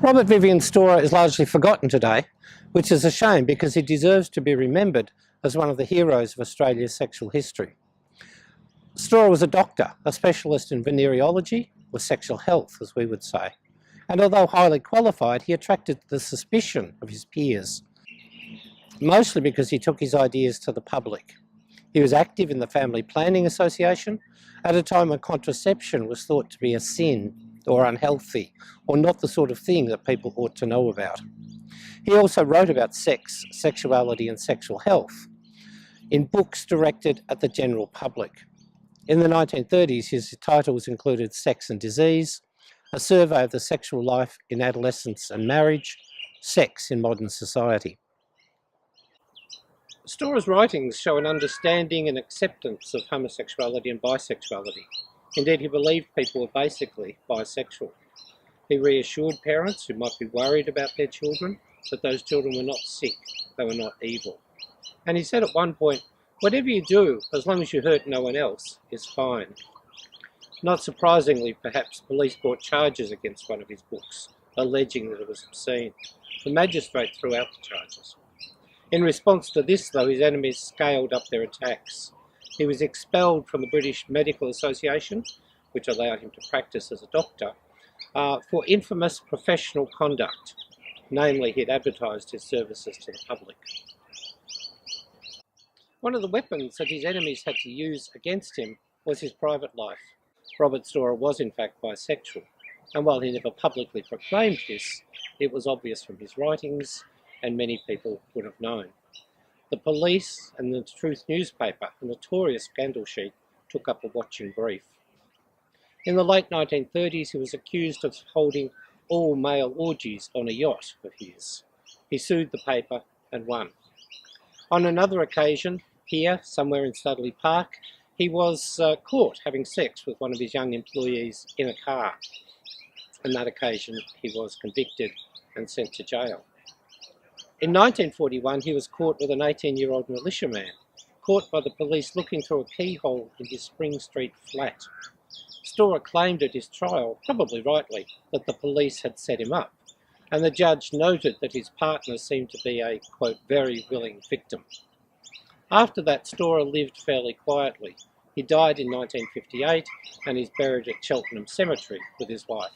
Robert Vivian Storer is largely forgotten today, which is a shame because he deserves to be remembered as one of the heroes of Australia's sexual history. Storer was a doctor, a specialist in venereology, or sexual health as we would say, and although highly qualified, he attracted the suspicion of his peers, mostly because he took his ideas to the public. He was active in the Family Planning Association at a time when contraception was thought to be a sin or unhealthy, or not the sort of thing that people ought to know about. He also wrote about sex, sexuality and sexual health in books directed at the general public. In the 1930s, his titles included Sex and Disease, A Survey of the Sexual Life in Adolescence and Marriage, Sex in Modern Society. Storer's writings show an understanding and acceptance of homosexuality and bisexuality. Indeed, he believed people were basically bisexual. He reassured parents who might be worried about their children that those children were not sick, they were not evil. And he said at one point, "Whatever you do, as long as you hurt no one else, is fine." Not surprisingly, perhaps, police brought charges against one of his books, alleging that it was obscene. The magistrate threw out the charges. In response to this, though, his enemies scaled up their attacks. He was expelled from the British Medical Association, which allowed him to practice as a doctor, for infamous professional conduct. Namely, he had advertised his services to the public. One of the weapons that his enemies had to use against him was his private life. Robert Storer was in fact bisexual, and while he never publicly proclaimed this, it was obvious from his writings, and many people would have known. The police and the Truth newspaper, a notorious scandal sheet, took up a watching brief. In the late 1930s, he was accused of holding all-male orgies on a yacht of his. He sued the paper and won. On another occasion, here, somewhere in Studley Park, he was caught having sex with one of his young employees in a car. On that occasion, he was convicted and sent to jail. In 1941, he was caught with an 18-year-old militiaman, caught by the police looking through a keyhole in his Spring Street flat. Storer claimed at his trial, probably rightly, that the police had set him up, and the judge noted that his partner seemed to be a, quote, very willing victim. After that, Storer lived fairly quietly. He died in 1958 and is buried at Cheltenham Cemetery with his wife.